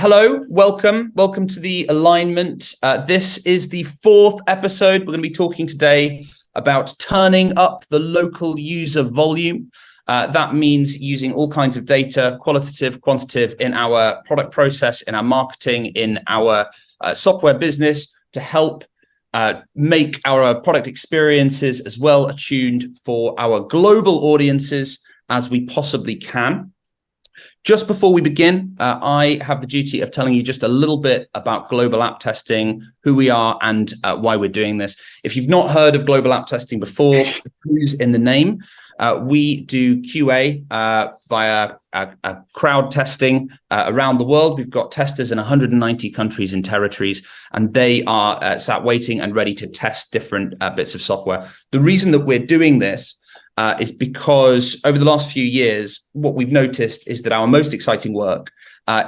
Hello, welcome to the alignment. This is the fourth episode. We're going to be talking today about turning up the local user volume. That means using all kinds of data, qualitative, quantitative, in our product process, in our marketing, in our software business to help make our product experiences as well attuned for our global audiences as we possibly can. Just before we begin, I have the duty of telling you just a little bit about Global App Testing, who we are and why we're doing this. If you've not heard of Global App Testing before, who's in the name? We do QA via crowd testing around the world. We've got testers in 190 countries and territories, and they are sat waiting and ready to test different bits of software. The reason that we're doing this is because over the last few years, what we've noticed is that our most exciting work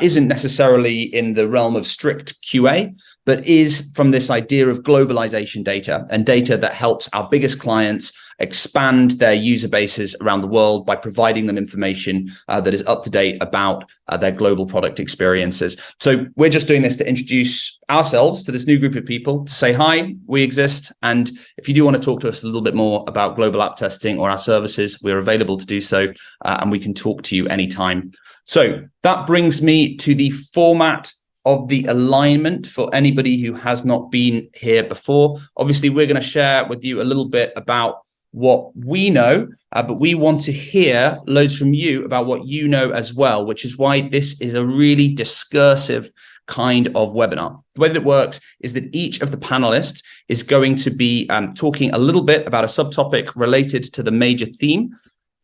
isn't necessarily in the realm of strict QA, but is from this idea of globalization data and data that helps our biggest clients expand their user bases around the world by providing them information that is up to date about their global product experiences. So we're just doing this to introduce ourselves to this new group of people, to say, hi, we exist. And if you do want to talk to us a little bit more about Global App Testing or our services, we're available to do so, and we can talk to you anytime. So that brings me to the format of the alignment for anybody who has not been here before. Obviously, we're going to share with you a little bit about what we know, but we want to hear loads from you about what you know as well, which is why this is a really discursive kind of webinar. The way that it works is that each of the panelists is going to be talking a little bit about a subtopic related to the major theme.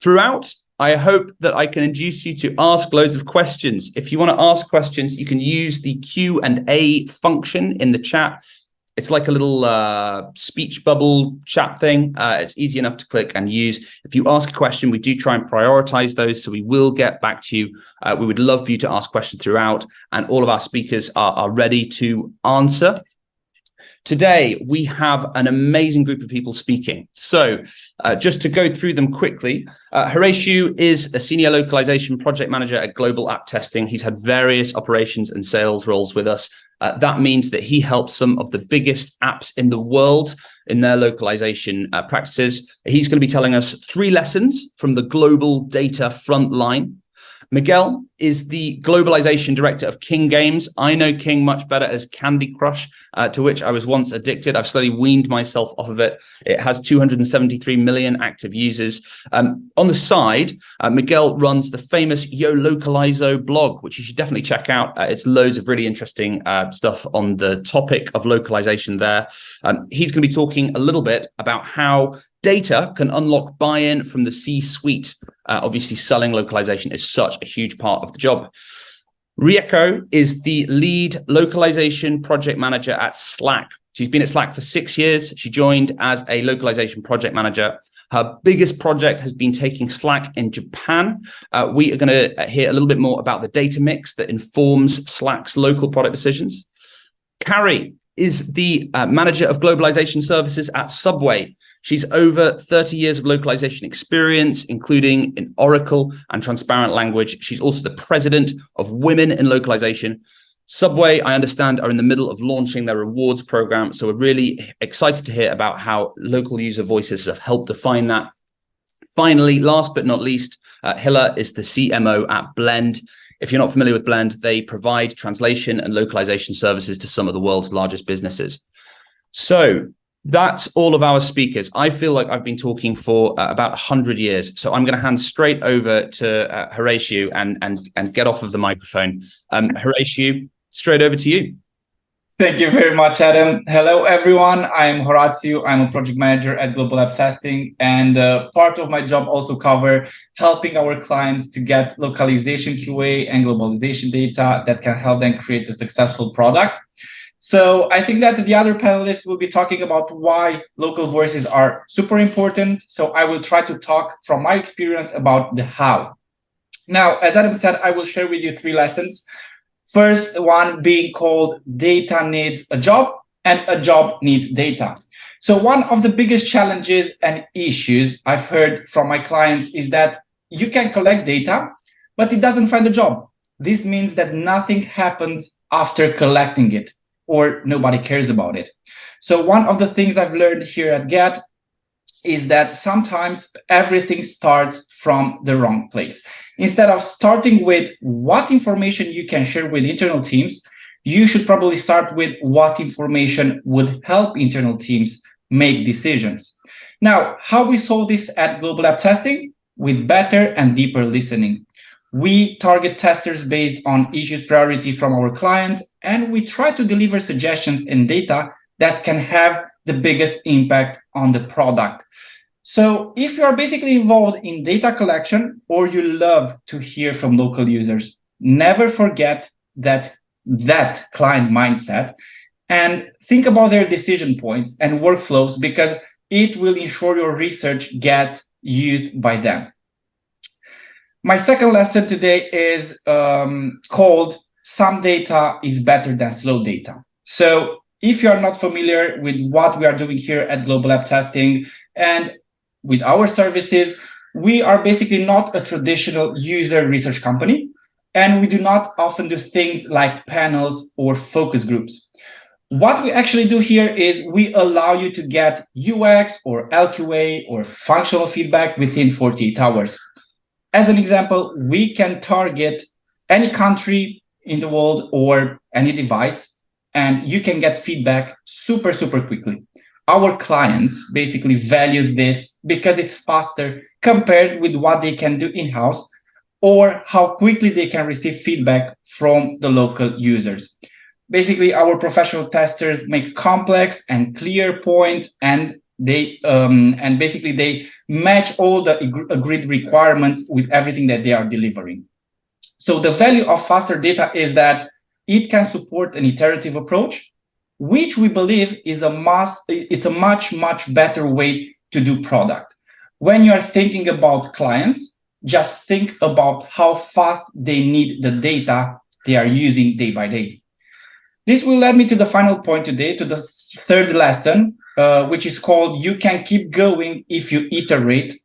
Throughout, I hope that I can induce you to ask loads of questions. If you want to ask questions, you can use the Q&A function in the chat. It's like a little speech bubble chat thing. It's easy enough to click and use. If you ask a question, we do try and prioritize those, so we will get back to you. We would love for you to ask questions throughout, and all of our speakers are ready to answer. Today, we have an amazing group of people speaking. So just to go through them quickly, Horatio is a senior localization project manager at Global App Testing. He's had various operations and sales roles with us. That means that he helps some of the biggest apps in the world in their localization practices. He's going to be telling us 3 lessons from the global data front line. Miguel is the globalization director of King Games. I know King much better as Candy Crush, to which I was once addicted. I've slowly weaned myself off of it. It has 273 million active users. On the side, Miguel runs the famous Yo Localizo blog, which you should definitely check out. It's loads of really interesting stuff on the topic of localization there. He's going to be talking a little bit about how data can unlock buy-in from the C-suite. Obviously, selling localization is such a huge part of the job. Rieko is the lead localization project manager at Slack. She's been at Slack for 6 years. She joined as a localization project manager. Her biggest project has been taking Slack in Japan. We are going to hear a little bit more about the data mix that informs Slack's local product decisions. Carrie is the manager of globalization services at Subway. She's over 30 years of localization experience, including in Oracle and transparent language. She's also the president of Women in Localization. Subway, I understand, are in the middle of launching their rewards program. So we're really excited to hear about how local user voices have helped define that. Finally, last but not least, Hilla is the CMO at Blend. If you're not familiar with Blend, they provide translation and localization services to some of the world's largest businesses. So that's all of our speakers. I feel like I've been talking for about 100 years. So I'm going to hand straight over to Horatio and get off of the microphone. Horatio, straight over to you. Thank you very much, Adam. Hello, everyone. I'm Horatio. I'm a project manager at Global App Testing, and part of my job also cover helping our clients to get localization QA and globalization data that can help them create a successful product. So I think that the other panelists will be talking about why local voices are super important. So I will try to talk from my experience about the how. Now, as Adam said, I will share with you 3 lessons. First one being called data needs a job and a job needs data. So one of the biggest challenges and issues I've heard from my clients is that you can collect data, but it doesn't find a job. This means that nothing happens after collecting it, or nobody cares about it. So one of the things I've learned here at Get is that sometimes everything starts from the wrong place. Instead of starting with what information you can share with internal teams, you should probably start with what information would help internal teams make decisions. Now, how we solve this at Global App Testing? With better and deeper listening. We target testers based on issues priority from our clients, and we try to deliver suggestions and data that can have the biggest impact on the product. So if you are basically involved in data collection or you love to hear from local users, never forget that client mindset and think about their decision points and workflows, because it will ensure your research gets used by them. My second lesson today is called "Some data is better than slow data." So if you are not familiar with what we are doing here at Global App Testing and with our services, we are basically not a traditional user research company, and we do not often do things like panels or focus groups. What we actually do here is we allow you to get UX or LQA or functional feedback within 48 hours. As an example, we can target any country in the world or any device, and you can get feedback super quickly. Our clients basically value this because it's faster compared with what they can do in-house, or how quickly they can receive feedback from the local users. Basically, our professional testers make complex and clear points, and they match all the agreed requirements with everything that they are delivering. So the value of faster data is that it can support an iterative approach, which we believe is it's a much better way to do product. When you're thinking about clients, just think about how fast they need the data they are using day by day. This will lead me to the final point today, to the third lesson, which is called "You can keep going if you iterate."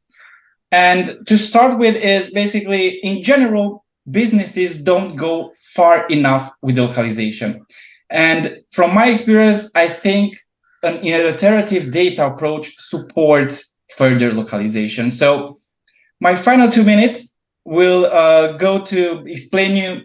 And to start with is basically, in general, businesses don't go far enough with localization. And from my experience, I think an iterative data approach supports further localization. So my final 2 minutes will go to explain you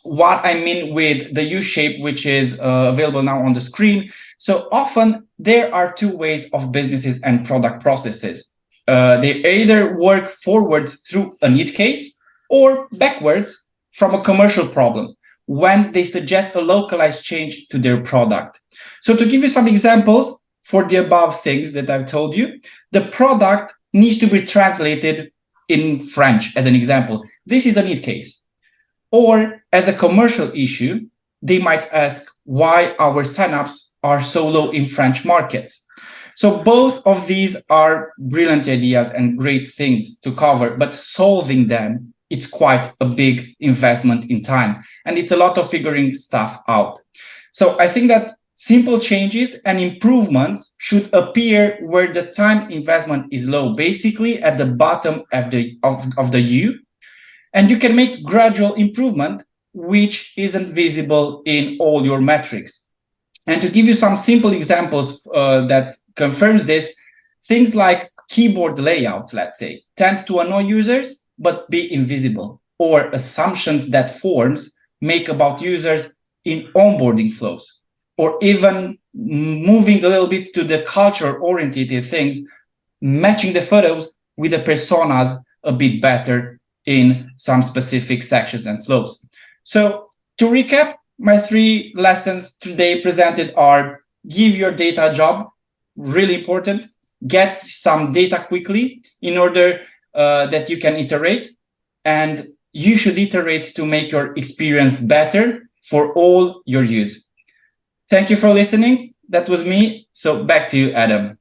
what I mean with the U-shape, which is available now on the screen. So often there are two ways of businesses and product processes. They either work forward through a need case or backwards from a commercial problem when they suggest a localized change to their product. So to give you some examples for the above things that I've told you, the product needs to be translated in French, as an example. This is a need case. Or as a commercial issue, they might ask why our signups are so low in French markets. So both of these are brilliant ideas and great things to cover, but solving them, it's quite a big investment in time, and it's a lot of figuring stuff out. So I think that simple changes and improvements should appear where the time investment is low, basically at the bottom of the U. And you can make gradual improvement, which isn't visible in all your metrics. And to give you some simple examples that confirms this, things like keyboard layouts, let's say, tend to annoy users, but be invisible, or assumptions that forms make about users in onboarding flows, or even moving a little bit to the culture-oriented things, matching the photos with the personas a bit better in some specific sections and flows. So to recap, my 3 lessons today presented are: give your data a job, really important, get some data quickly in order that you can iterate, and you should iterate to make your experience better for all your use. Thank you for listening. That was me. So back to you, Adam.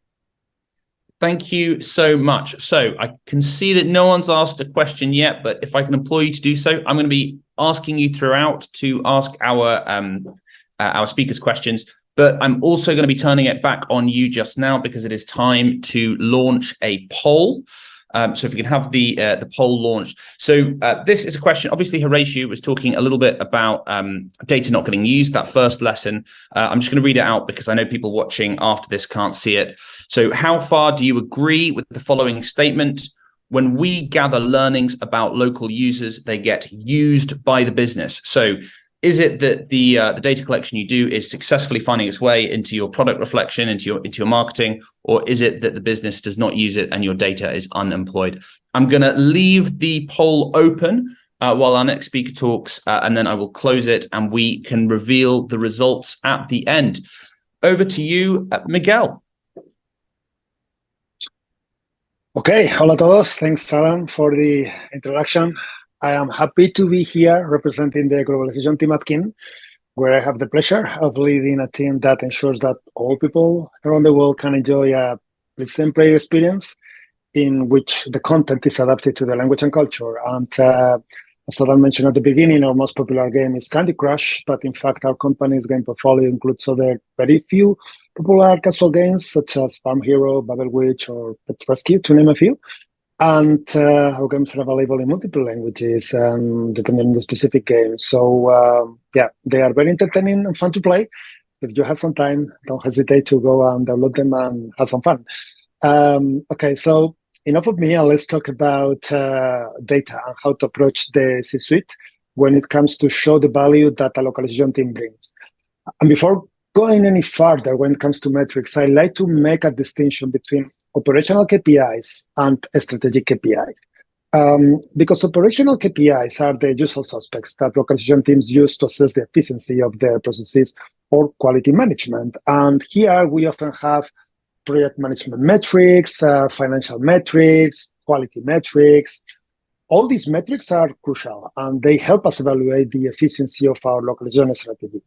Thank you so much. So I can see that no one's asked a question yet, but if I can implore you to do so, I'm going to be asking you throughout to ask our speakers questions, but I'm also going to be turning it back on you just now because it is time to launch a poll. So if we can have the poll launched. So this is a question. Obviously, Horatio was talking a little bit about data not getting used, that first lesson. I'm just going to read it out because I know people watching after this can't see it. So how far do you agree with the following statement? When we gather learnings about local users, they get used by the business. So is it that the data collection you do is successfully finding its way into your product reflection, into your marketing, or is it that the business does not use it and your data is unemployed? I'm going to leave the poll open while our next speaker talks, and then I will close it and we can reveal the results at the end. Over to you, Miguel. Okay, hola a todos. Thanks, Adam, for the introduction. I am happy to be here representing the globalization team at Kin, where I have the pleasure of leading a team that ensures that all people around the world can enjoy a pleasant player experience in which the content is adapted to the language and culture. And as Adam mentioned at the beginning, our most popular game is Candy Crush, but in fact, our company's game portfolio includes other very few popular casual games such as Farm Hero, Babel Witch, or Pet Rescue, to name a few. And our games are available in multiple languages, depending on the specific game. So yeah, they are very entertaining and fun to play. If you have some time, don't hesitate to go and download them and have some fun. Okay, so enough of me, and let's talk about data and how to approach the C-suite when it comes to show the value that a localization team brings. And before going any further when it comes to metrics, I like to make a distinction between operational KPIs and strategic KPIs. Because operational KPIs are the usual suspects that localization teams use to assess the efficiency of their processes or quality management. And here we often have project management metrics, financial metrics, quality metrics. All these metrics are crucial and they help us evaluate the efficiency of our localization strategy.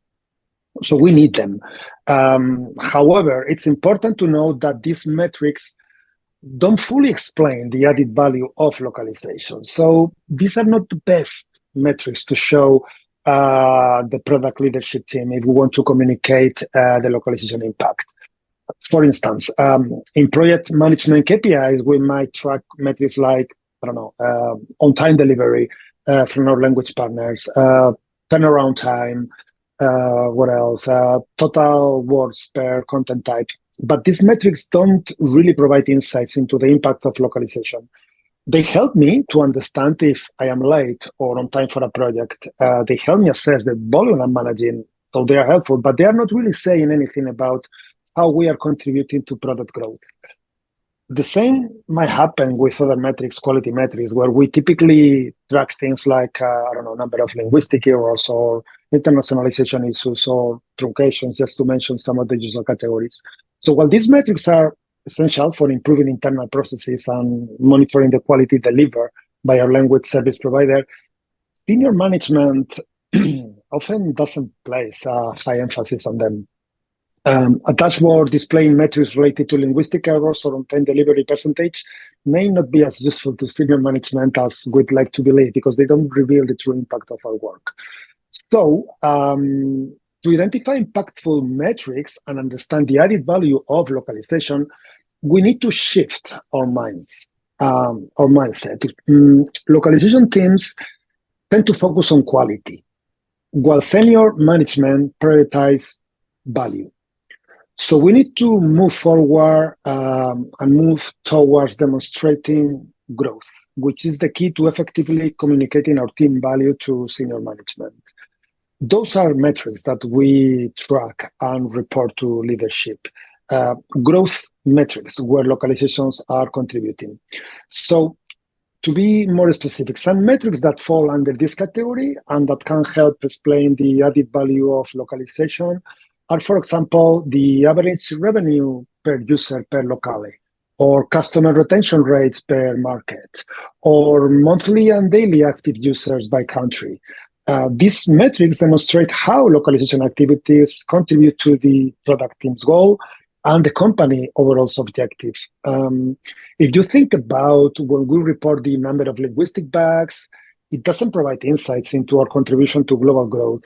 So we need them. However, it's important to note that these metrics don't fully explain the added value of localization. So these are not the best metrics to show the product leadership team if we want to communicate the localization impact. For instance, in project management KPIs, we might track metrics like, I don't know, on-time delivery from our language partners, turnaround time, what else? Total words per content type. But these metrics don't really provide insights into the impact of localization. They help me to understand if I am late or on time for a project. They help me assess the volume I'm managing, so they are helpful, but they are not really saying anything about how we are contributing to product growth. The same might happen with other metrics, quality metrics, where we typically track things like, I don't know, number of linguistic errors or internationalization issues or truncations, just to mention some of the usual categories. So while these metrics are essential for improving internal processes and monitoring the quality delivered by our language service provider, senior management often doesn't place a high emphasis on them. A dashboard displaying metrics related to linguistic errors or on-time delivery percentage may not be as useful to senior management as we'd like to believe because they don't reveal the true impact of our work. So to identify impactful metrics and understand the added value of localization, we need to shift our mindset. Localization teams tend to focus on quality, while senior management prioritize value. So we need to move forward and move towards demonstrating growth, which is the key to effectively communicating our team value to senior management. Those are metrics that we track and report to leadership. Growth metrics where localizations are contributing. So to be more specific, some metrics that fall under this category and that can help explain the added value of localization are, for example, the average revenue per user per locale, or customer retention rates per market, or monthly and daily active users by country. These metrics demonstrate how localization activities contribute to the product team's goal and the company overall objectives. If you think about when we report the number of linguistic bags, it doesn't provide insights into our contribution to global growth.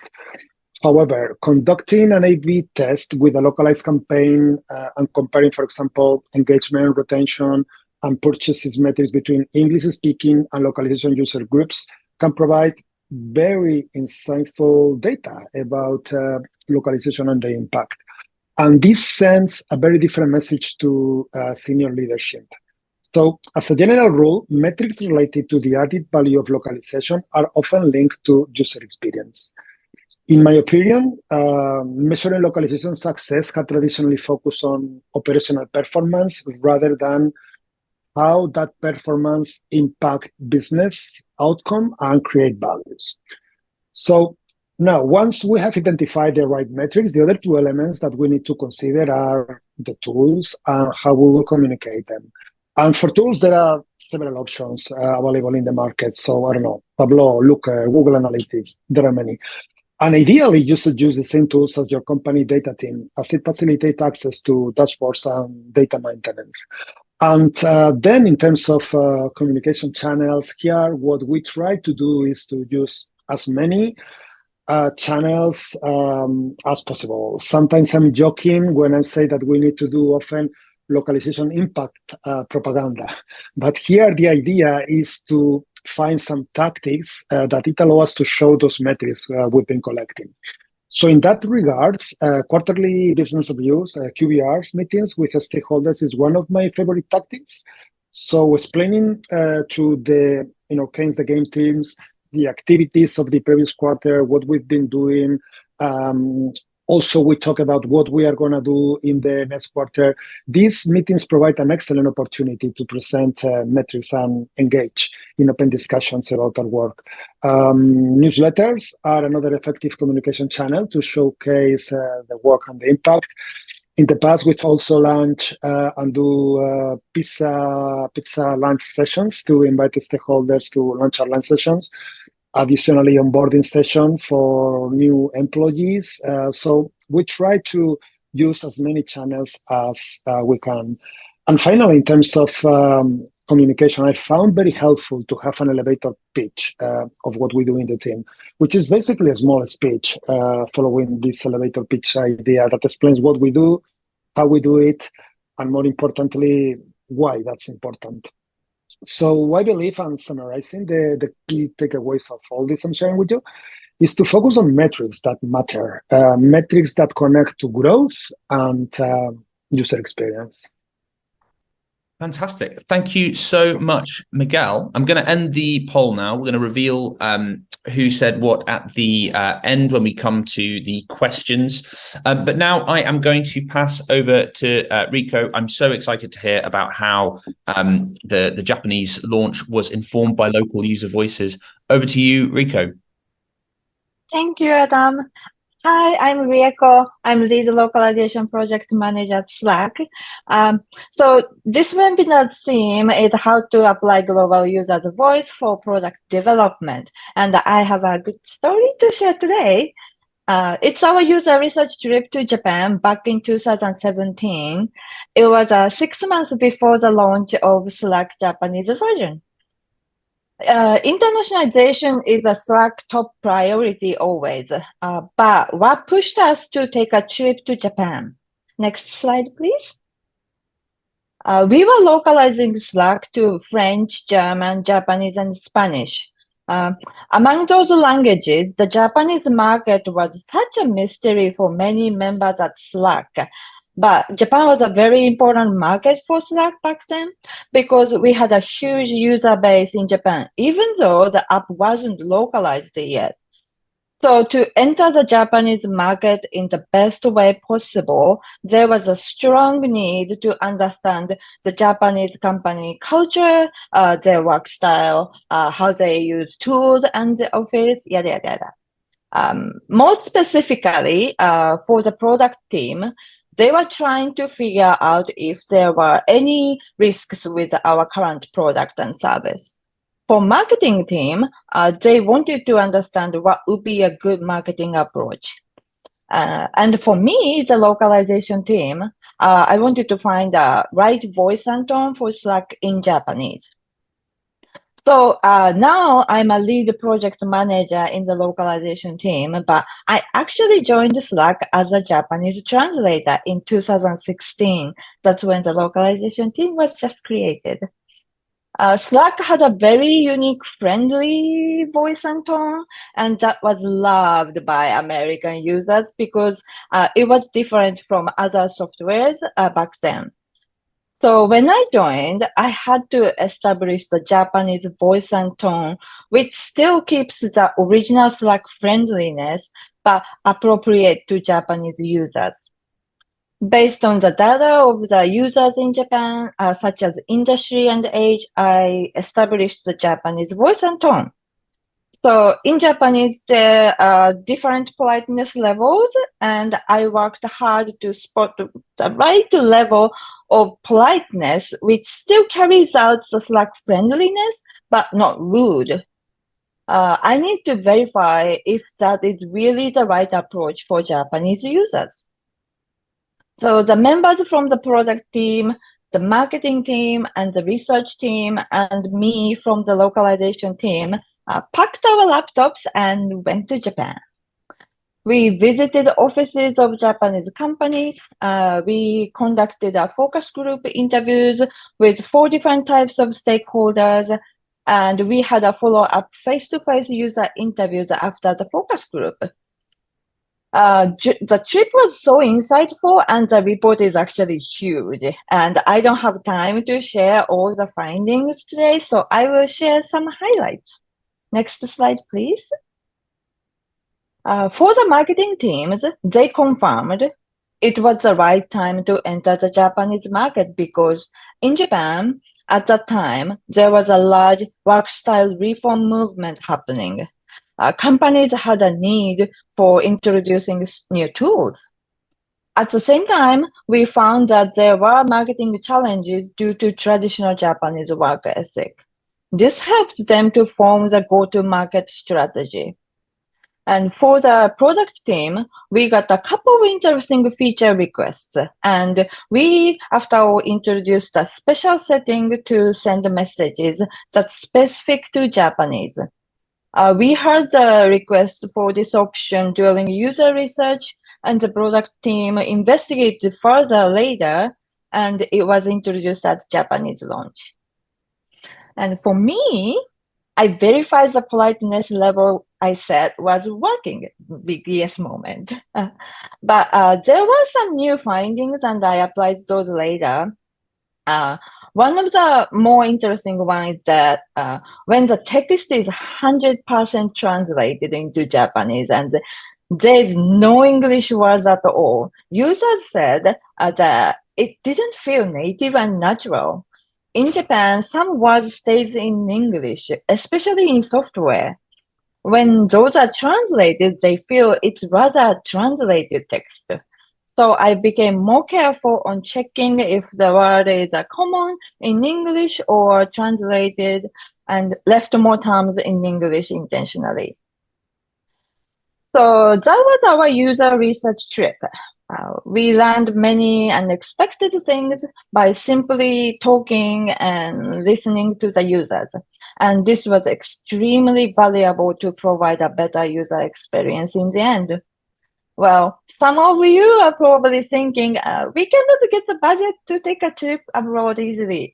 However, conducting an A/B test with a localized campaign and comparing, for example, engagement, retention, and purchases metrics between English-speaking and localization user groups can provide very insightful data about localization and the impact. And this sends a very different message to senior leadership. So as a general rule, metrics related to the added value of localization are often linked to user experience. In my opinion, measuring localization success has traditionally focused on operational performance rather than how that performance impact business outcome and create values. So now, once we have identified the right metrics, the other two elements that we need to consider are the tools and how we will communicate them. And for tools, there are several options available in the market. So I don't know, Tableau, Looker, Google Analytics, there are many. And ideally, you should use the same tools as your company data team, as it facilitates access to dashboards and data maintenance. And then in terms of communication channels here, what we try to do is to use as many channels as possible. Sometimes I'm joking when I say that we need to do often localization impact propaganda. But here the idea is to find some tactics that it allows us to show those metrics we've been collecting. So in that regards, quarterly business reviews, QBRs meetings with stakeholders is one of my favorite tactics. So explaining to the Keynes the Game teams the activities of the previous quarter, what we've been doing. Also, we talk about what we are going to do in the next quarter. These meetings provide an excellent opportunity to present metrics and engage in open discussions about our work. Newsletters are another effective communication channel to showcase the work and the impact. In the past, we've also launched and do pizza lunch sessions to invite the stakeholders to launch our lunch sessions. Additionally, onboarding session for new employees. So we try to use as many channels as we can. And finally, in terms of communication, I found very helpful to have an elevator pitch of what we do in the team, which is basically a small speech following this elevator pitch idea that explains what we do, how we do it, and more importantly, why that's important. So I believe I'm summarizing the key takeaways of all this I'm sharing with you is to focus on metrics that matter, metrics that connect to growth and user experience. Fantastic. Thank you so much, Miguel. I'm going to end the poll now. We're going to reveal who said what at the end when we come to the questions. But now I am going to pass over to Rico. I'm so excited to hear about how the Japanese launch was informed by local user voices. Over to you, Rico. Thank you, Adam. Hi, I'm Rieko. I'm lead localization project manager at Slack. So this webinar theme is how to apply global users' voice for product development. And I have a good story to share today. It's our user research trip to Japan back in 2017. It was 6 months before the launch of Slack Japanese version. Internationalization is a Slack top priority always, but what pushed us to take a trip to Japan? Next slide, please. We were localizing Slack to French, German, Japanese, and Spanish. Among those languages, the Japanese market was such a mystery for many members at Slack. But Japan was a very important market for Slack back then because we had a huge user base in Japan, even though the app wasn't localized yet. So to enter the Japanese market in the best way possible, there was a strong need to understand the Japanese company culture, their work style, how they use tools and the office, yada, yada, yada. More specifically, for the product team, they were trying to figure out if there were any risks with our current product and service. For marketing team, they wanted to understand what would be a good marketing approach. And for me, the localization team, I wanted to find the right voice and tone for Slack in Japanese. So now I'm a lead project manager in the localization team, but I actually joined Slack as a Japanese translator in 2016. That's when the localization team was just created. Slack had a very unique, friendly voice and tone, and that was loved by American users because it was different from other softwares back then. So when I joined, I had to establish the Japanese voice and tone, which still keeps the original Slack friendliness, but appropriate to Japanese users. Based on the data of the users in Japan, such as industry and age, I established the Japanese voice and tone. So in Japanese, there are different politeness levels, and I worked hard to spot the right level of politeness, which still carries out the Slack friendliness, but not rude. I need to verify if that is really the right approach for Japanese users. So the members from the product team, the marketing team, and the research team, and me from the localization team packed our laptops and went to Japan. We visited offices of Japanese companies. We conducted a focus group interviews with 4 different types of stakeholders, and we had a follow-up face-to-face user interviews after the focus group. The trip was so insightful, and the report is actually huge. And I don't have time to share all the findings today, so I will share some highlights. Next slide, please. For the marketing teams, they confirmed it was the right time to enter the Japanese market because in Japan, at that time, there was a large work style reform movement happening. Companies had a need for introducing new tools. At the same time, we found that there were marketing challenges due to traditional Japanese work ethic. This helped them to form the go-to-market strategy. And for the product team, we got a couple of interesting feature requests. And we, after all, introduced a special setting to send messages that's specific to Japanese. We heard the request for this option during user research, and the product team investigated further later, and it was introduced at Japanese launch. And for me, I verified the politeness level I said was working, big yes moment. But there were some new findings, and I applied those later. One of the more interesting ones is that when the text is 100% translated into Japanese and there's no English words at all, users said that it didn't feel native and natural. In Japan, some words stays in English, especially in software. When those are translated, they feel it's rather translated text. So I became more careful on checking if the word is common in English or translated, and left more terms in English intentionally. So that was our user research trip. We learned many unexpected things by simply talking and listening to the users. And this was extremely valuable to provide a better user experience in the end. Well, some of you are probably thinking, we cannot get the budget to take a trip abroad easily.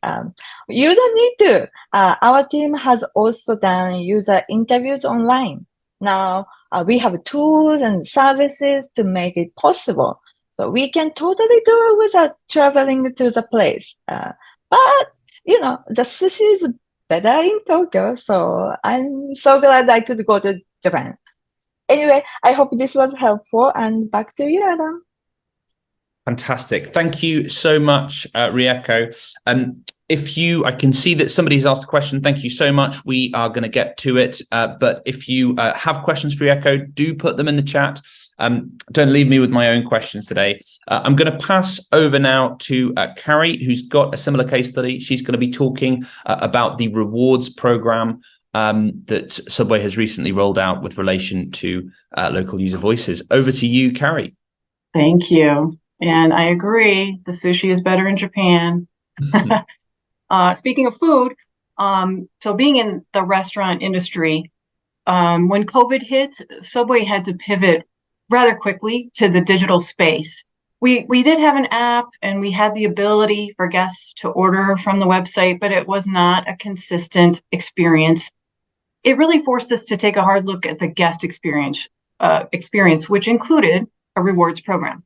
You don't need to. Our team has also done user interviews online. Now, we have tools and services to make it possible. So we can totally do it without traveling to the place. But, you know, the sushi is better in Tokyo. So I'm so glad I could go to Japan. Anyway, I hope this was helpful, and back to you, Adam. Fantastic. Thank you so much, Rieko. I can see that somebody's asked a question. Thank you so much. We are going to get to it. But if you have questions for Rieko, do put them in the chat. Don't leave me with my own questions today. I'm going to pass over now to Carrie, who's got a similar case study. She's going to be talking about the rewards program that Subway has recently rolled out with relation to local user voices. Over to you, Carrie. Thank you. And I agree, the sushi is better in Japan. Speaking of food, So being in the restaurant industry, when COVID hit, Subway had to pivot rather quickly to the digital space. We did have an app and we had the ability for guests to order from the website, but it was not a consistent experience. It really forced us to take a hard look at the guest experience, which included a rewards program.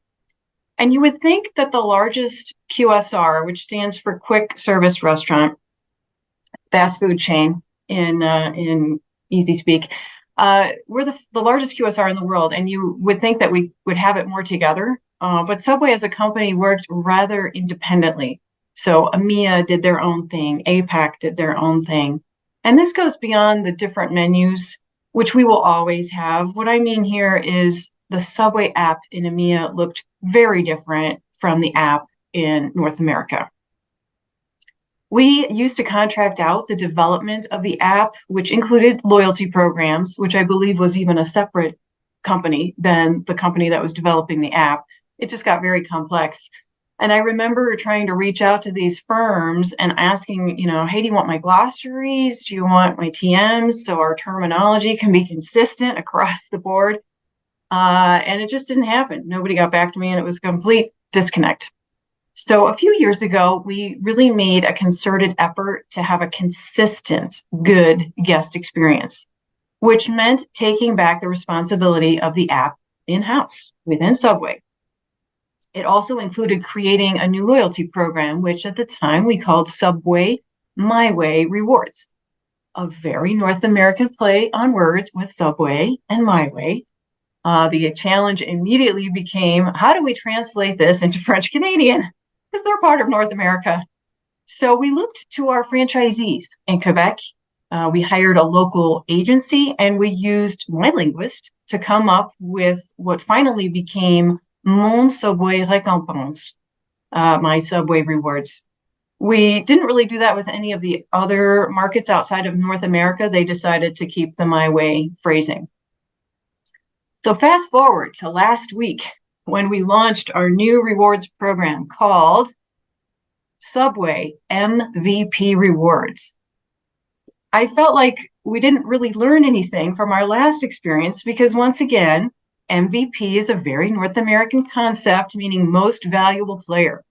And you would think that the largest QSR, which stands for quick service restaurant, fast food chain in easy speak, we're the largest QSR in the world, and you would think that we would have it more together. But Subway as a company worked rather independently. So EMEA did their own thing, APAC did their own thing. And this goes beyond the different menus, which we will always have. What I mean here is the Subway app in EMEA looked very different from the app in North America. We used to contract out the development of the app, which included loyalty programs, which I believe was even a separate company than the company that was developing the app. It just got very complex. And I remember trying to reach out to these firms and asking, hey, do you want my glossaries? Do you want my TMs so our terminology can be consistent across the board? And it just didn't happen. Nobody got back to me, and it was a complete disconnect. So a few years ago, we really made a concerted effort to have a consistent, good guest experience, which meant taking back the responsibility of the app in-house within Subway. It also included creating a new loyalty program, which at the time we called Subway My Way Rewards, a very North American play on words with Subway and My Way. The challenge immediately became, how do we translate this into French Canadian? Because they're part of North America. So we looked to our franchisees in Quebec. We hired a local agency, and we used MyLinguist to come up with what finally became Mon Subway Récompense, My Subway Rewards. We didn't really do that with any of the other markets outside of North America. They decided to keep the My Way phrasing. So fast forward to last week, when we launched our new rewards program called Subway MVP Rewards. I felt like we didn't really learn anything from our last experience because, once again, MVP is a very North American concept, meaning most valuable player,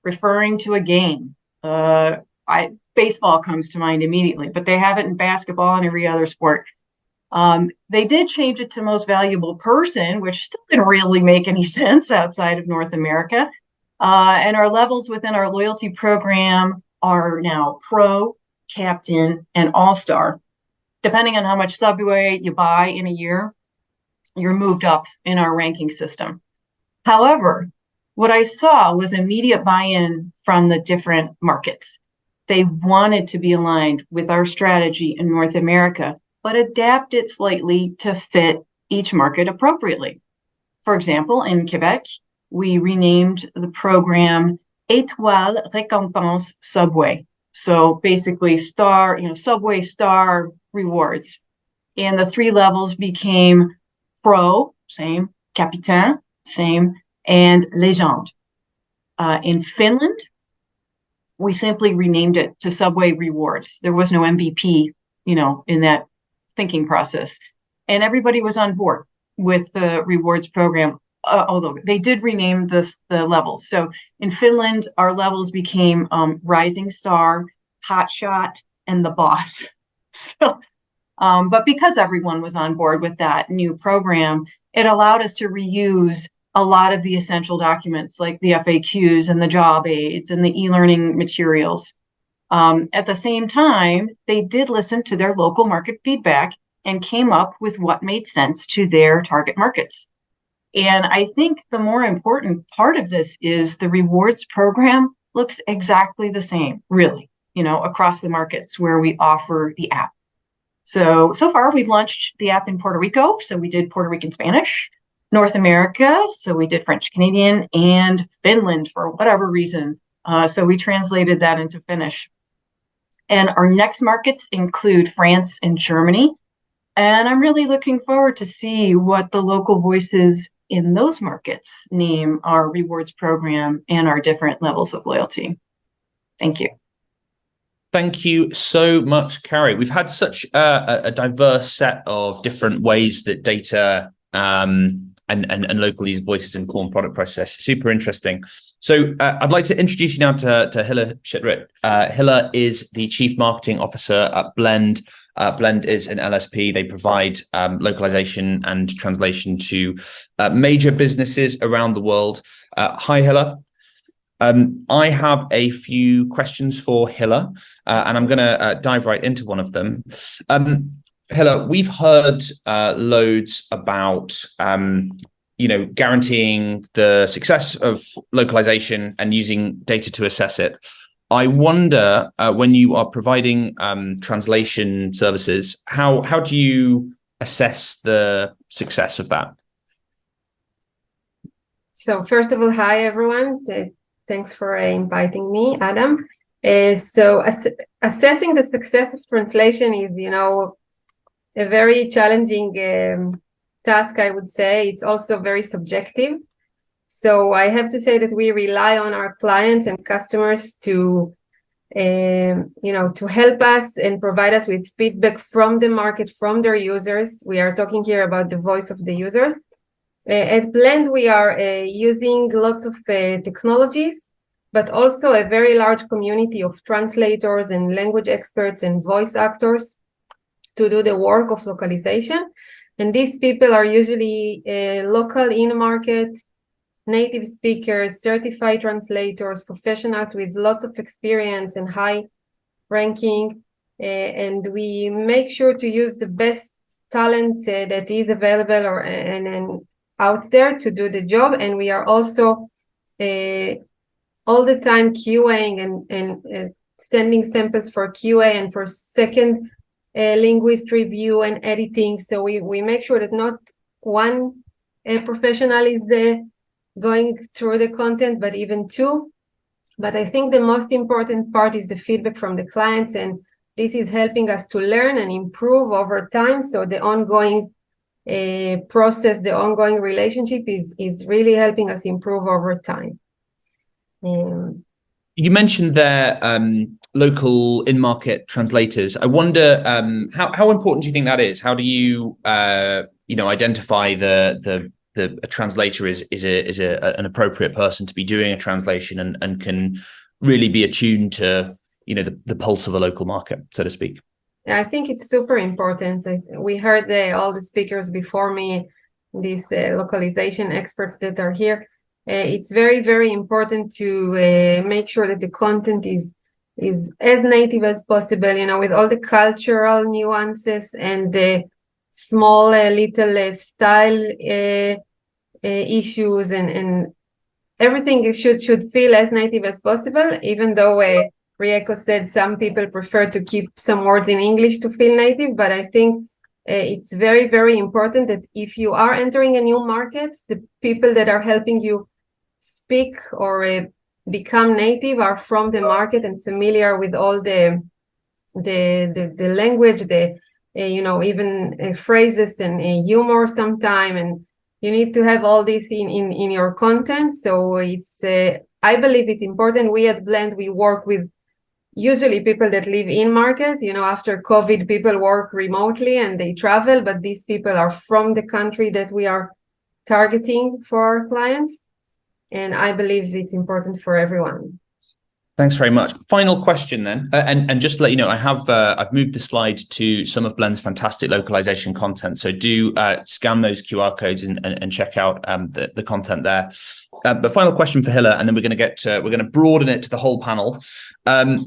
referring to a game. Baseball comes to mind immediately, but they have it in basketball and every other sport. They did change it to most valuable person, which still didn't really make any sense outside of North America. And our levels within our loyalty program are now Pro, Captain, and All-Star. Depending on how much Subway you buy in a year, you're moved up in our ranking system. However, what I saw was immediate buy-in from the different markets. They wanted to be aligned with our strategy in North America, but adapt it slightly to fit each market appropriately. For example, in Quebec, we renamed the program Étoile Récompense Subway. So basically Subway Star Rewards. And the three levels became Pro, same, Capitaine, same, and Légende. In Finland, we simply renamed it to Subway Rewards. There was no MVP, in that thinking process. And everybody was on board with the rewards program, although they did rename the levels. So in Finland, our levels became Rising Star, Hot Shot, and The Boss. So, but because everyone was on board with that new program, it allowed us to reuse a lot of the essential documents like the FAQs and the job aids and the e-learning materials. At the same time, they did listen to their local market feedback and came up with what made sense to their target markets. And I think the more important part of this is the rewards program looks exactly the same, really, across the markets where we offer the app. So far we've launched the app in Puerto Rico. So we did Puerto Rican Spanish, North America. So we did French Canadian, and Finland for whatever reason. So we translated that into Finnish. And our next markets include France and Germany. And I'm really looking forward to see what the local voices in those markets name our rewards program and our different levels of loyalty. Thank you. Thank you so much, Carrie. We've had such a diverse set of different ways that data and local user voices inform product process. Super interesting. So I'd like to introduce you now to Hilla Shitrit. Hilla is the Chief Marketing Officer at Blend. Blend is an LSP. They provide localization and translation to major businesses around the world. Hi, Hilla. I have a few questions for Hilla, and I'm going to dive right into one of them. Hilla, we've heard loads about guaranteeing the success of localization and using data to assess it. I wonder, when you are providing translation services, how do you assess the success of that? So first of all, hi everyone. Thanks for inviting me, Adam. Assessing the success of translation is, a very challenging task, I would say. It's also very subjective. So I have to say that we rely on our clients and customers to help us and provide us with feedback from the market, from their users. We are talking here about the voice of the users. At Blend, we are using lots of technologies, but also a very large community of translators and language experts and voice actors to do the work of localization. And these people are usually local in-market, native speakers, certified translators, professionals with lots of experience and high ranking. And we make sure to use the best talent that is available and out there to do the job. And we are also all the time QAing and sending samples for QA and for second linguist review and editing. So we make sure that not one professional is going through the content, but even two. But I think the most important part is the feedback from the clients, and this is helping us to learn and improve over time. So the ongoing process, the ongoing relationship is really helping us improve over time. You mentioned there local in-market translators. I wonder how important do you think that is? How do you identify a translator is an appropriate person to be doing a translation and can really be attuned to the pulse of a local market, so to speak? I think it's super important. We heard all the speakers before me, these localization experts that are here. It's very, very important to make sure that the content is as native as possible, with all the cultural nuances and the small little style issues and everything should feel as native as possible, even though Rieko said some people prefer to keep some words in English to feel native, but I think it's very, very important that if you are entering a new market, the people that are helping you speak or become native are from the market and familiar with all the language, even phrases and humor sometime, and you need to have all this in your content. So it's I believe it's important. We at Blend, we work with usually people that live in market. After COVID, people work remotely and they travel, but these people are from the country that we are targeting for our clients. And I believe it's important for everyone. Thanks very much. Final question then, and just to let you know, I've moved the slide to some of Blend's fantastic localization content. So do scan those QR codes and check out the content there. But final question for Hilla, and then we're going to broaden it to the whole panel.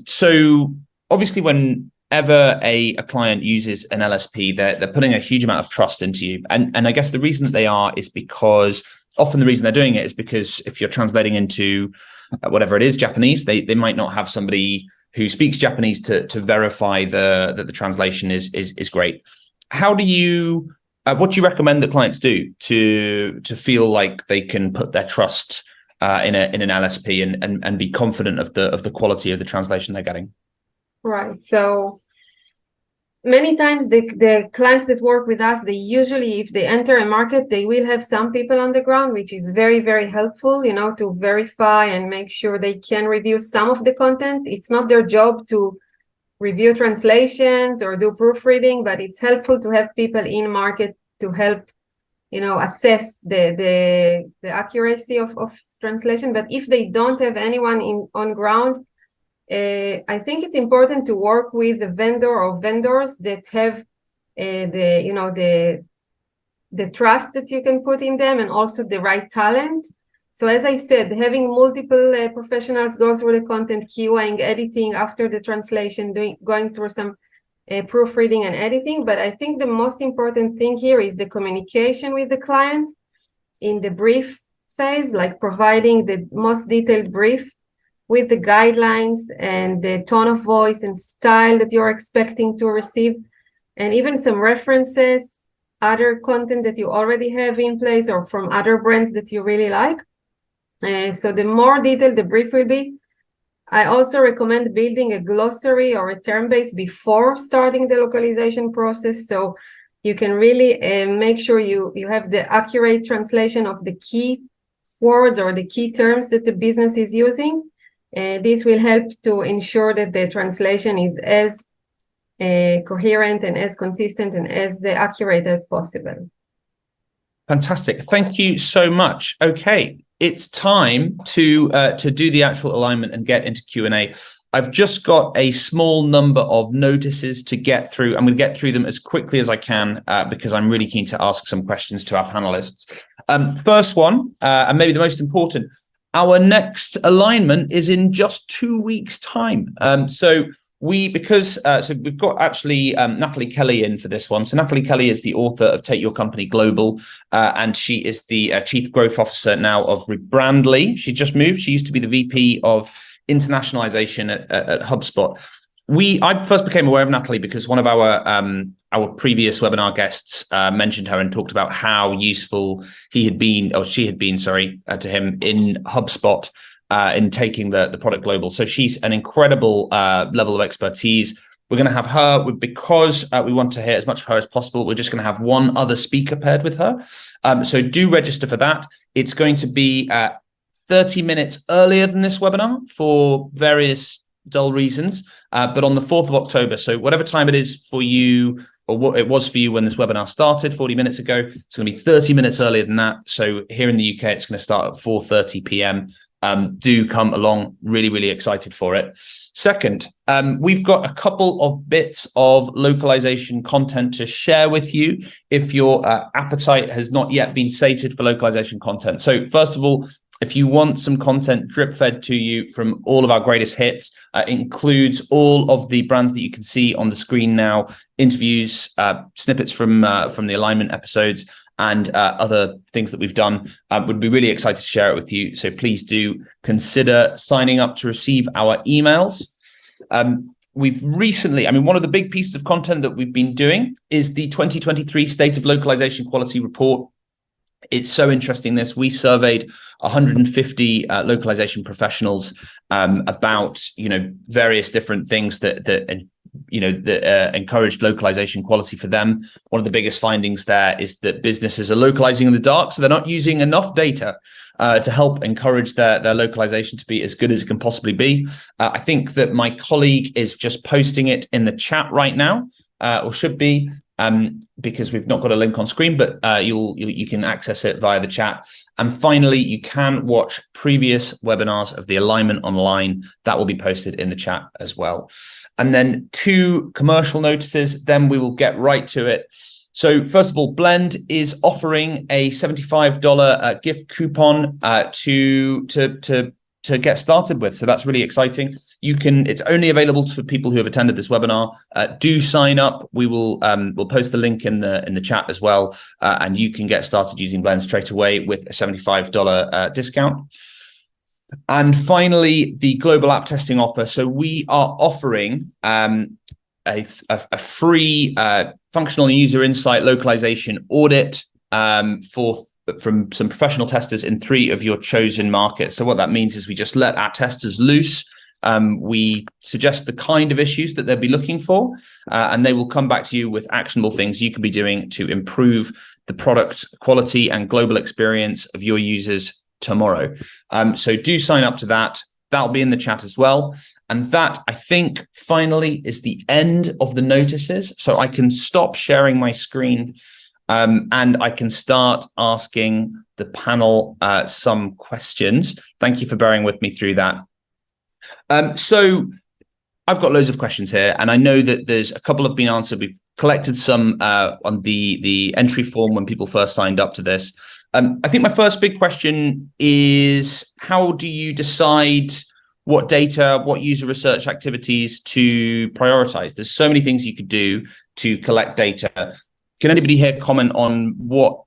So obviously, whenever a client uses an LSP, they're putting a huge amount of trust into you, and I guess the reason that they are is because often the reason they're doing it is because if you're translating into whatever it is, Japanese, they might not have somebody who speaks Japanese to verify that the translation is great. How do you what do you recommend that clients do to feel like they can put their trust in an LSP and be confident of the quality of the translation they're getting? Right. So many times the clients that work with us, they usually, if they enter a market, they will have some people on the ground, which is very, very helpful, to verify and make sure they can review some of the content. It's not their job to review translations or do proofreading, but it's helpful to have people in market to help, assess the accuracy of translation. But if they don't have anyone on ground, I think it's important to work with the vendor or vendors that have the trust that you can put in them, and also the right talent. So as I said, having multiple professionals go through the content, QAing, editing after the translation, going through some proofreading and editing. But I think the most important thing here is the communication with the client in the brief phase, like providing the most detailed brief with the guidelines and the tone of voice and style that you're expecting to receive, and even some references, other content that you already have in place or from other brands that you really like. So the more detailed the brief will be. I also recommend building a glossary or a term base before starting the localization process, so you can really make sure you have the accurate translation of the key words or the key terms that the business is using. This will help to ensure that the translation is as coherent and as consistent and as accurate as possible. Fantastic. Thank you so much. Okay, it's time to do the actual alignment and get into Q&A. I've just got a small number of notices to get through. I'm going to get through them as quickly as I can because I'm really keen to ask some questions to our panelists. First one, and maybe the most important, our next alignment is in just 2 weeks' time. So we've got actually Natalie Kelly in for this one. So Natalie Kelly is the author of Take Your Company Global, and she is the Chief Growth Officer now of Rebrandly. She just moved. She used to be the VP of Internationalization at HubSpot. I first became aware of Natalie because one of our previous webinar guests mentioned her and talked about how useful she had been to him in HubSpot in taking the product global. So she's an incredible level of expertise. We're going to have her because we want to hear as much of her as possible. We're just going to have one other speaker paired with her. So do register for that. It's going to be 30 minutes earlier than this webinar for various dull reasons, but on the 4th of October. So whatever time it is for you, or what it was for you when this webinar started 40 minutes ago, it's going to be 30 minutes earlier than that. So here in the UK, it's going to start at 4:30 p.m. Do come along. Really, really excited for it. Second, we've got a couple of bits of localization content to share with you if your appetite has not yet been sated for localization content. So first of all, if you want some content drip fed to you from all of our greatest hits, it includes all of the brands that you can see on the screen now, interviews, snippets from the alignment episodes, and other things that we've done. Would be really excited to share it with you. So please do consider signing up to receive our emails. We've recently, one of the big pieces of content that we've been doing is the 2023 State of Localization Quality Report. It's so interesting. We surveyed 150 localization professionals about various different things that encouraged localization quality for them. One of the biggest findings there is that businesses are localizing in the dark, so they're not using enough data to help encourage their localization to be as good as it can possibly be. I think that my colleague is just posting it in the chat right now, or should be. Because we've not got a link on screen, but you can access it via the chat. And finally, you can watch previous webinars of the alignment online. That will be posted in the chat as well. And then 2 commercial notices, then we will get right to it. So first of all, Blend is offering a $75 gift coupon to get started with. So that's really exciting. It's only available to people who have attended this webinar. Do sign up. We'll post the link in the chat as well. And you can get started using Blend straight away with a $75 discount. And finally, the global app testing offer. So we are offering a free functional user insight localization audit from some professional testers in 3 of your chosen markets. So what that means is we just let our testers loose. We suggest the kind of issues that they'll be looking for, and they will come back to you with actionable things you can be doing to improve the product quality and global experience of your users tomorrow. So do sign up to that. That'll be in the chat as well. And that, I think, finally is the end of the notices. So I can stop sharing my screen and I can start asking the panel some questions. Thank you for bearing with me through that. So I've got loads of questions here, and I know that there's a couple have been answered. We've collected some on the entry form when people first signed up to this. I think my first big question is, how do you decide what data, what user research activities to prioritize? There's so many things you could do to collect data. Can anybody here comment on what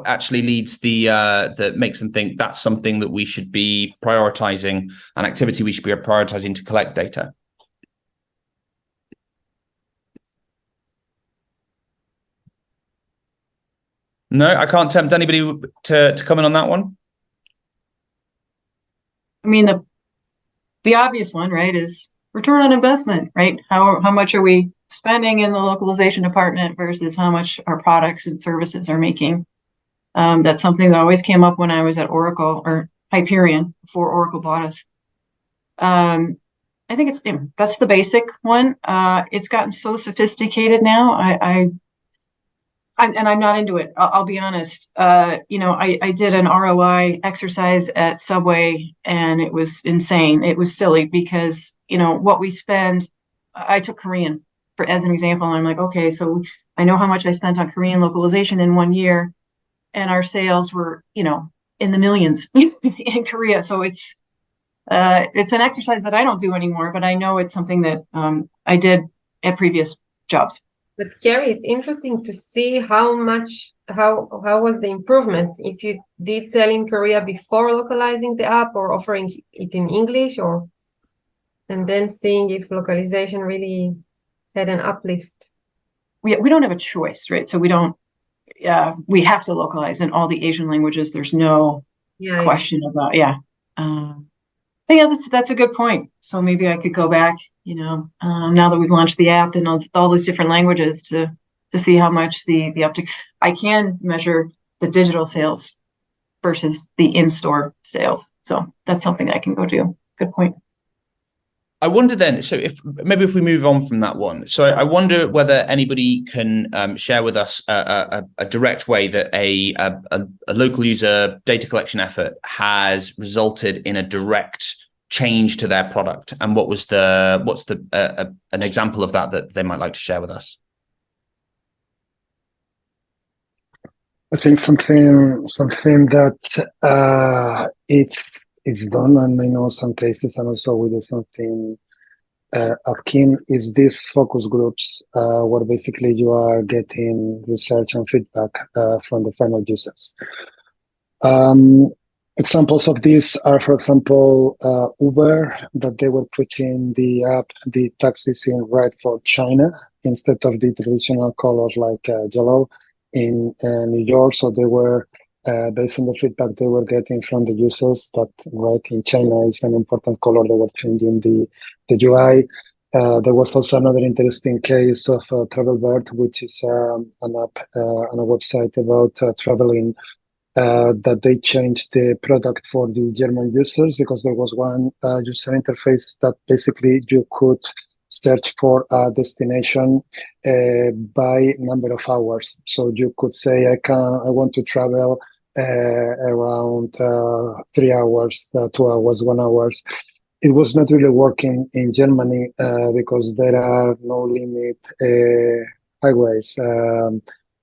actually leads that makes them think that's something that we should be prioritizing, an activity we should be prioritizing to collect data? No, I can't tempt anybody to comment on that one. I mean, the obvious one, right, is return on investment, right? How much are we spending in the localization department versus how much our products and services are making? That's something that always came up when I was at Oracle or Hyperion before Oracle bought us. I think that's the basic one. It's gotten so sophisticated now. I'm not into it. I'll be honest. I did an ROI exercise at Subway, and it was insane. It was silly because what we spend. I took Korean as an example, and I'm like, okay, so I know how much I spent on Korean localization in 1 year, and our sales were, in the millions in Korea. So it's an exercise that I don't do anymore, but I know it's something that I did at previous jobs. But Carrie, it's interesting to see how was the improvement if you did sell in Korea before localizing the app or offering it in English, and then seeing if localization really had an uplift. We don't have a choice, right? So we don't. We have to localize in all the Asian languages. There's no question about that's a good point. So maybe I could go back, now that we've launched the app and all these different languages to see how much the uptick. I can measure the digital sales versus the in-store sales. So that's something I can go do. Good point. I wonder then, so if we move on from that one, so I wonder whether anybody can share with us a direct way that a local user data collection effort has resulted in a direct change to their product, and what's an example of that they might like to share with us. I think something that it's done, and I know some cases, and also we do something at Kin is these focus groups where basically you are getting research and feedback from the final users. Examples of this are, for example, Uber, that they were putting the taxis in red for China instead of the traditional colors like yellow in New York. So they were, based on the feedback they were getting from the users, that red in China is an important color. They were changing the UI. There was also another interesting case of Travelbird, which is an app on a website about traveling, that they changed the product for the German users because there was one user interface that basically you could search for a destination by number of hours. So you could say, I want to travel around 3 hours, 2 hours, 1 hour. It was not really working in Germany because there are no limit highways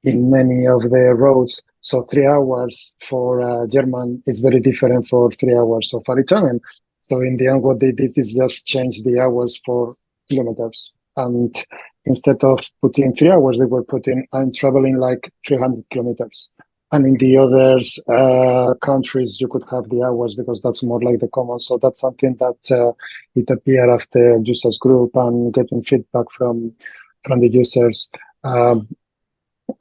in many of the roads. So 3 hours for German is very different for 3 hours of Italian. So in the end, what they did is just change the hours for kilometers. And instead of putting 3 hours, they were putting, I'm traveling like 300 kilometers. And in the other countries, you could have the hours because that's more like the common. So that's something that it appeared after users group and getting feedback from the users.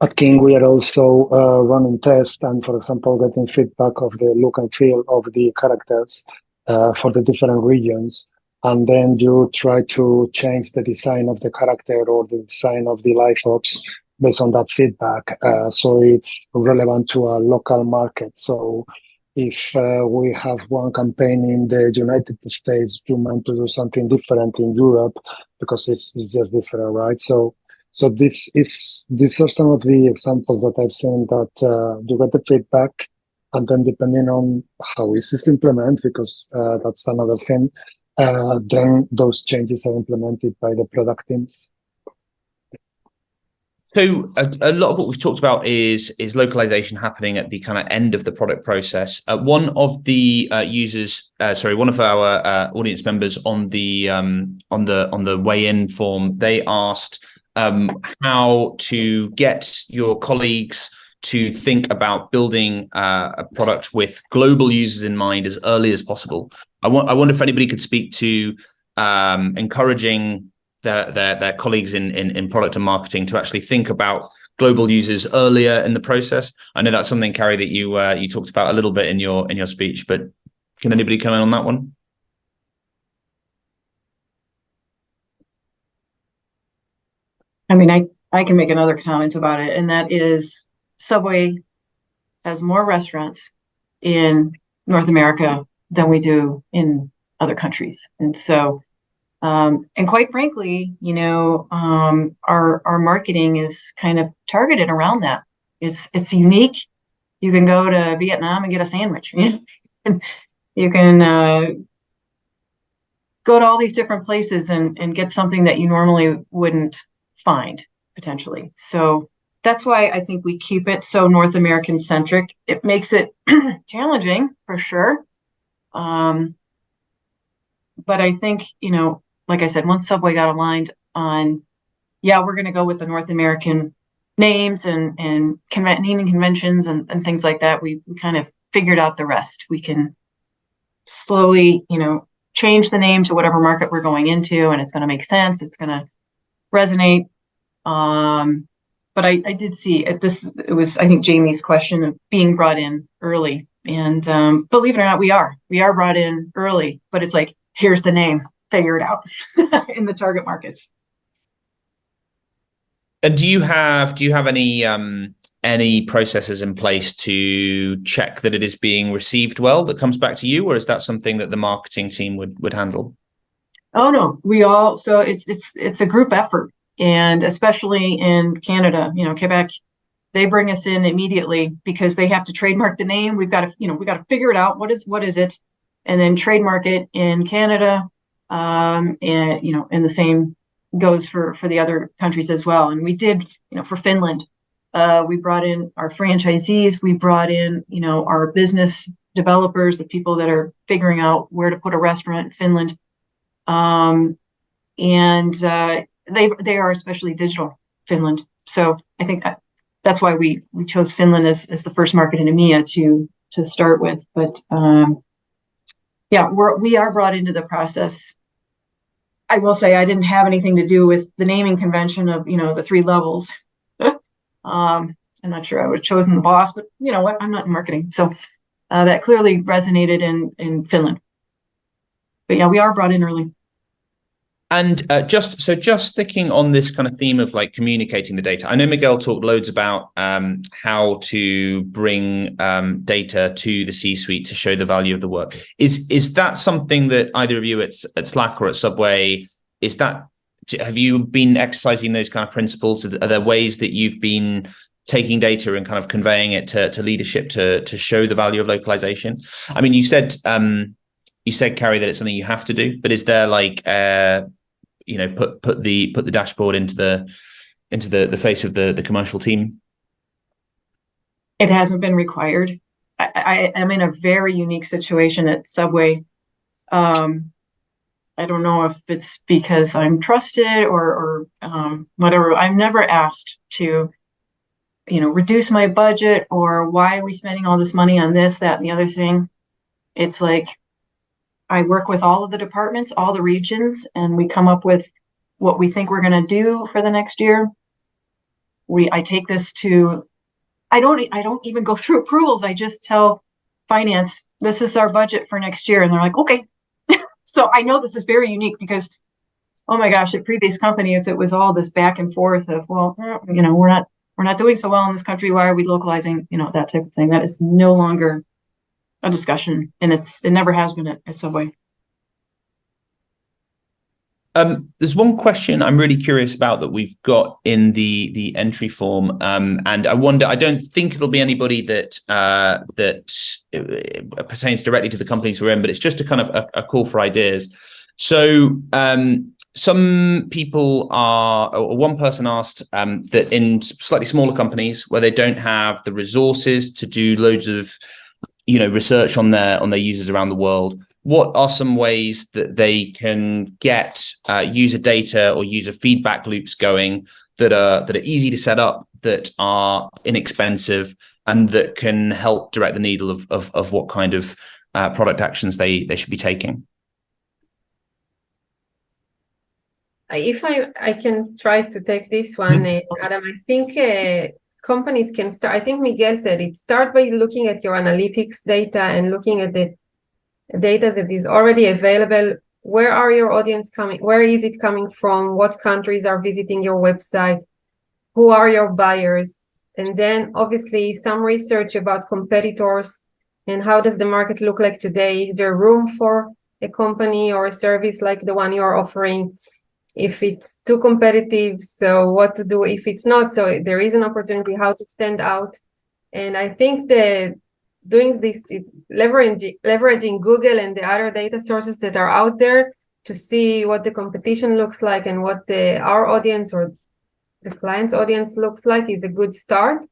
At King, we are also running tests and, for example, getting feedback of the look and feel of the characters for the different regions. And then you try to change the design of the character or the design of the live ops based on that feedback. So it's relevant to a local market. So if we have one campaign in the United States, you might to do something different in Europe because it's just different, right? So these are some of the examples that I've seen that you get the feedback, and then depending on how is this implemented, because that's another thing, then those changes are implemented by the product teams. So a lot of what we've talked about is localization happening at the kind of end of the product process. One of the one of our audience members on the weigh-in form, they asked how to get your colleagues to think about building a product with global users in mind as early as possible. I wonder if anybody could speak to encouraging their colleagues in product and marketing to actually think about global users earlier in the process. I know that's something, Carrie, that you talked about a little bit in your speech, but can anybody come in on that one? I mean, I can make another comment about it, and that is Subway has more restaurants in North America than we do in other countries. And so, and quite frankly, our marketing is kind of targeted around that. It's unique. You can go to Vietnam and get a sandwich. You can go to all these different places and get something that you normally wouldn't find potentially. So that's why I think we keep it so North American centric. It makes it challenging for sure. But I think, like I said, once Subway got aligned on, we're going to go with the North American names and naming conventions and things like that, we kind of figured out the rest. We can slowly, change the name to whatever market we're going into, and it's going to make sense. It's going to resonate. But I did see it was, I think, Jamie's question of being brought in early. And believe it or not, we are brought in early, but it's like, here's the name, figure it out in the target markets. And do you have any processes in place to check that it is being received well that comes back to you, or is that something that the marketing team would handle? Oh no, so it's a group effort. And especially in Canada, Quebec, they bring us in immediately because they have to trademark the name. We've got to figure it out. What is it? And then trademark it in Canada. And the same goes for the other countries as well. And we did, for Finland, we brought in our franchisees. We brought in, our business developers, the people that are figuring out where to put a restaurant in Finland. They are especially digital, Finland. So I think that's why we chose Finland as the first market in EMEA to start with. But we are brought into the process. I will say I didn't have anything to do with the naming convention of the 3 levels. I'm not sure I would have chosen the boss, but you know what? I'm not in marketing, so that clearly resonated in Finland. But yeah, we are brought in early. And just sticking on this kind of theme of like communicating the data, I know Miguel talked loads about how to bring data to the C-suite to show the value of the work. Is that something that either of you at Slack or at Subway, have you been exercising those kind of principles? Are there ways that you've been taking data and kind of conveying it to leadership to show the value of localization? I mean, you said, Carrie, that it's something you have to do, but is there like put the dashboard into the face of the commercial team? It hasn't been required. I am in a very unique situation at Subway. I don't know if it's because I'm trusted or whatever. I'm never asked to, reduce my budget or why are we spending all this money on this, that, and the other thing. It's like, I work with all of the departments, all the regions, and we come up with what we think we're going to do for the next year. I take this to, I don't even go through approvals. I just tell finance, this is our budget for next year. And they're like, okay. So I know this is very unique because, oh my gosh, at previous companies, it was all this back and forth of, well, we're not doing so well in this country. Why are we localizing, that type of thing? That is no longer a discussion, and it never has been at Subway. There's one question I'm really curious about that we've got in the entry form, and I wonder. I don't think it'll be anybody that pertains directly to the companies we're in, but it's just a kind of a call for ideas. So some people or one person asked that in slightly smaller companies where they don't have the resources to do loads of research on their users around the world, what are some ways that they can get user data or user feedback loops going that are easy to set up, that are inexpensive, and that can help direct the needle of what kind of product actions they should be taking? If I can try to take this one, Adam, I think companies can start. I think Miguel said it. Start by looking at your analytics data and looking at the data that is already available. Where are your audience coming? Where is it coming from? What countries are visiting your website? Who are your buyers? And then obviously some research about competitors and how does the market look like today? Is there room for a company or a service like the one you're offering? If it's too competitive, so what to do if it's not? So there is an opportunity how to stand out. And I think that doing this, leveraging Google and the other data sources that are out there to see what the competition looks like and what our audience or the client's audience looks like is a good start.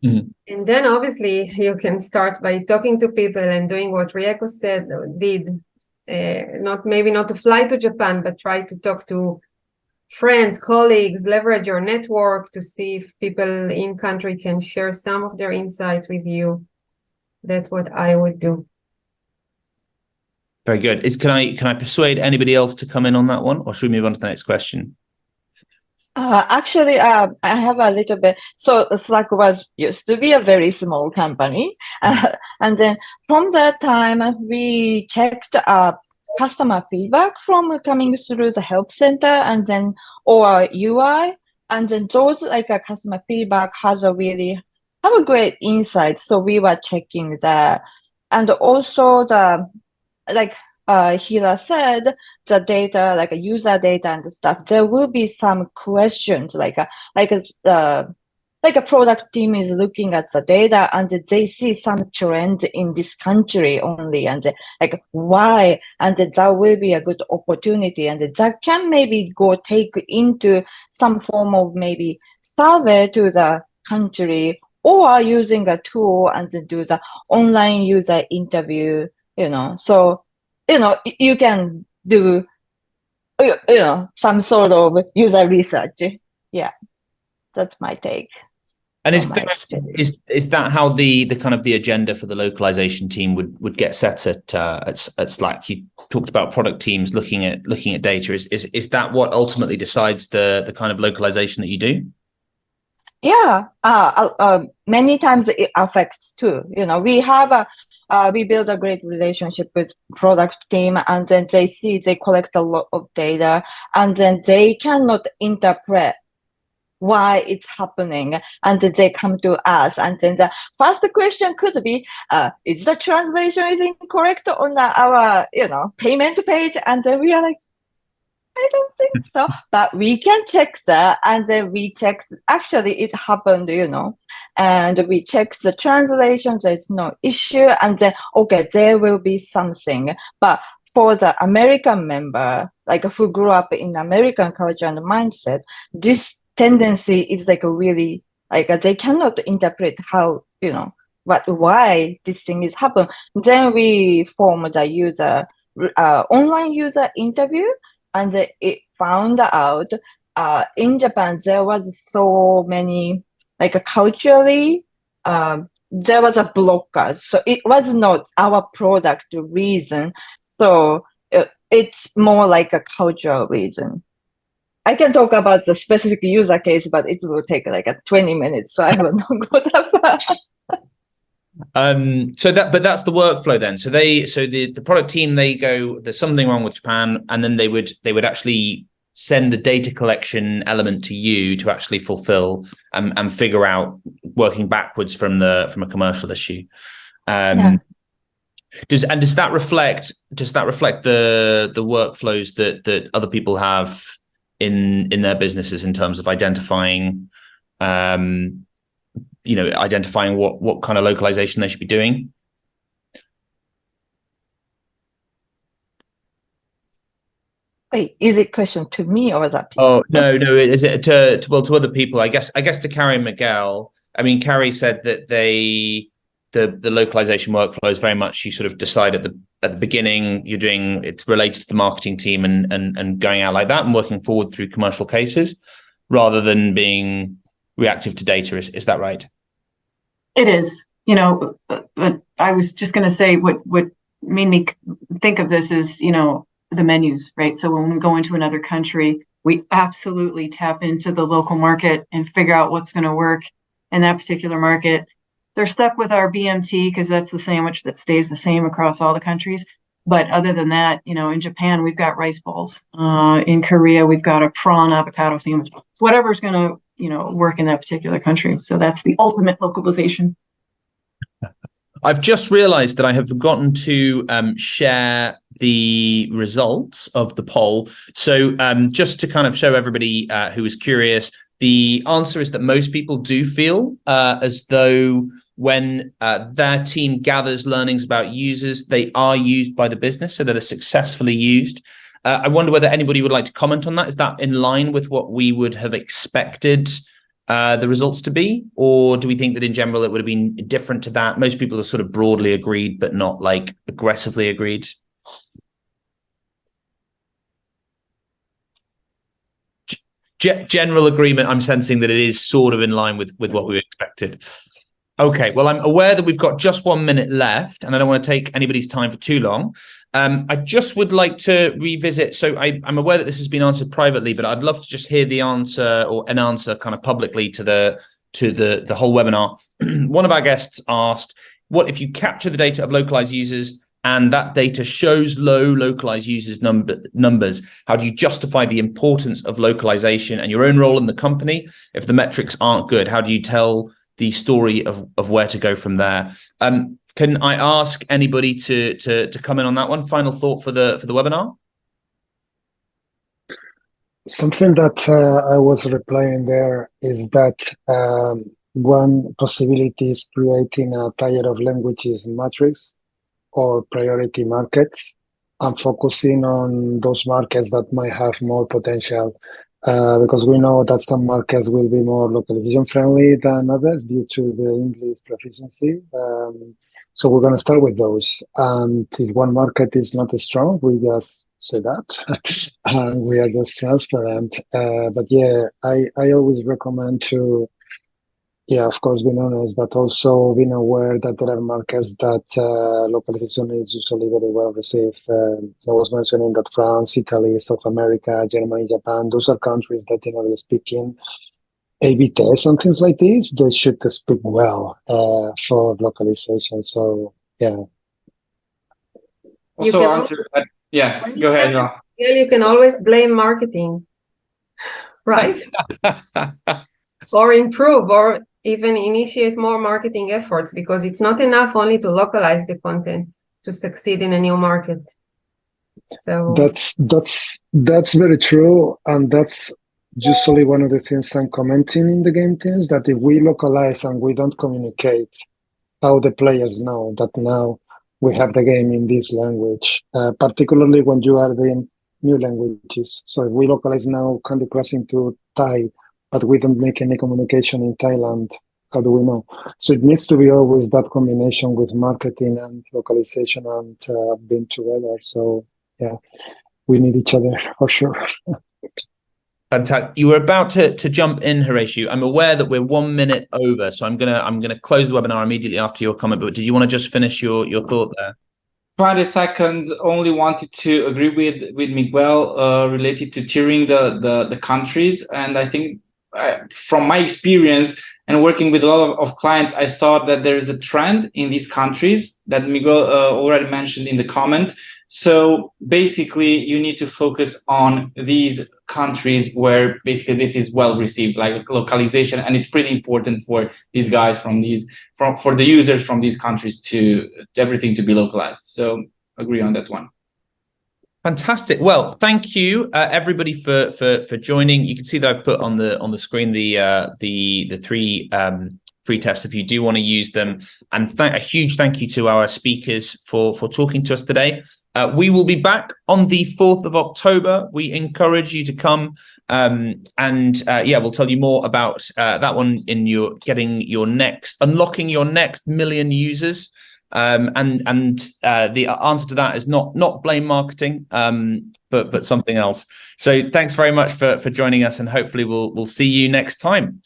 Mm-hmm. And then obviously you can start by talking to people and doing what Rieko did. Not to fly to Japan, but try to talk to friends, colleagues, leverage your network to see if people in country can share some of their insights with you. That's what I would do. Very good. Can I persuade anybody else to come in on that one, or should we move on to the next question? Actually, I have a little bit. So Slack used to be a very small company. And then from that time, we checked customer feedback from coming through the help center and then or UI. And then those customer feedback have a great insight. So we were checking that. And also Hira said, the data, user data and stuff, there will be some questions, like a product team is looking at the data and they see some trend in this country only, and why, and that will be a good opportunity, and that can maybe take into some form of maybe survey to the country or using a tool and do the online user interview, so you can do, some sort of user research. Yeah, that's my take. And is that how the kind of the agenda for the localization team would get set at Slack? You talked about product teams looking at data. Is that what ultimately decides the kind of localization that you do? Yeah, many times it affects too. We build a great relationship with product team, and then they collect a lot of data, and then they cannot interpret why it's happening, and then they come to us, and then the first question could be, is the translation is incorrect on our payment page? And then we are like, I don't think so, but we can check that. And then we checked, actually it happened, and we checked the translation, there's no issue. And then, okay, there will be something. But for the American member, who grew up in American culture and mindset, this tendency is really, they cannot interpret how, why this thing is happening. Then we formed a online user interview. And it found out in Japan, there was so many, culturally, there was a blocker. So it was not our product reason. So it's more like a cultural reason. I can talk about the specific user case, but it will take 20 minutes. So I will not go that far. But that's the workflow then. So the product team, there's something wrong with Japan, and then they would actually send the data collection element to you to actually fulfill and figure out, working backwards from a commercial issue. Does that reflect the workflows that other people have in their businesses in terms of identifying identifying what kind of localization they should be doing? Wait, is it question to me or that people? Oh, no. Is it to other people? I guess to Carrie and Miguel. I mean, Carrie said that the localization workflow is very much, you sort of decide at the beginning, it's related to the marketing team and going out like that and working forward through commercial cases rather than being reactive to data. Is that right? It is, but I was just going to say what made me think of this is, the menus, right? So when we go into another country, we absolutely tap into the local market and figure out what's going to work in that particular market. They're stuck with our BMT because that's the sandwich that stays the same across all the countries. But other than that, in Japan, we've got rice balls. In Korea, we've got a prawn avocado sandwich. So whatever's going to, work in that particular country. So that's the ultimate localization. I've just realized that I have forgotten to share the results of the poll. So just to kind of show everybody who is curious, the answer is that most people do feel as though when their team gathers learnings about users, they are used by the business, so that are successfully used. I wonder whether anybody would like to comment on that. Is that in line with what we would have expected the results to be? Or do we think that in general it would have been different to that? Most people are sort of broadly agreed, but not like aggressively agreed. General agreement, I'm sensing that it is sort of in line with what we expected. Okay, well, I'm aware that we've got just 1 minute left, and I don't want to take anybody's time for too long. I just would like to revisit. So I'm aware that this has been answered privately, but I'd love to just hear the answer or an answer kind of publicly to the whole webinar. One of our guests asked, what if you capture the data of localized users and that data shows low localized users numbers? How do you justify the importance of localization and your own role in the company if the metrics aren't good? How do you tell the story of where to go from there? Can I ask anybody to come in on that one? Final thought for the webinar? Something that I was replying there is that one possibility is creating a tier of languages matrix or priority markets and focusing on those markets that might have more potential. Because we know that some markets will be more localization friendly than others due to the English proficiency. So we're going to start with those. And if one market is not strong, we just say that. And we are just transparent. But yeah, I always recommend to, of course, being honest, but also being aware that there are markets that localization is usually very well received. I was mentioning that France, Italy, South America, Germany, Japan, those are countries that, generally speaking, A/B tests and things like this, they should speak well for localization. So, yeah. Also, answer that. Yeah, go ahead, Joan. Yeah, you can always blame marketing, right? Or improve, or even initiate more marketing efforts, because it's not enough only to localize the content to succeed in a new market. So that's very true, and that's usually one of the things I'm commenting in the game teams, that if we localize and we don't communicate how the players know that now we have the game in this language, particularly when you are in new languages. So if we localize now Candy Crush into Thai, but we don't make any communication in Thailand, how do we know? So it needs to be always that combination with marketing and localization and being together. So yeah, we need each other for sure. Fantastic. You were about to jump in, Horatio. I'm aware that we're 1 minute over, so I'm gonna close the webinar immediately after your comment. But did you want to just finish your thought there? 20 seconds. Only wanted to agree with Miguel related to tiering the countries, and I think from my experience, and working with a lot of clients, I saw that there is a trend in these countries that Miguel already mentioned in the comment. So basically, you need to focus on these countries where basically this is well received, like localization, and it's pretty important for these guys for the users from these countries to everything to be localized. So agree on that one. Fantastic. Well, thank you everybody for joining. You can see that I've put on the screen the three free tests if you do want to use them. And a huge thank you to our speakers for talking to us today. We will be back on the 4th of October. We encourage you to come we'll tell you more about that one in unlocking your next million users. The answer to that is not blame marketing, but something else. So thanks very much for joining us, and hopefully we'll see you next time.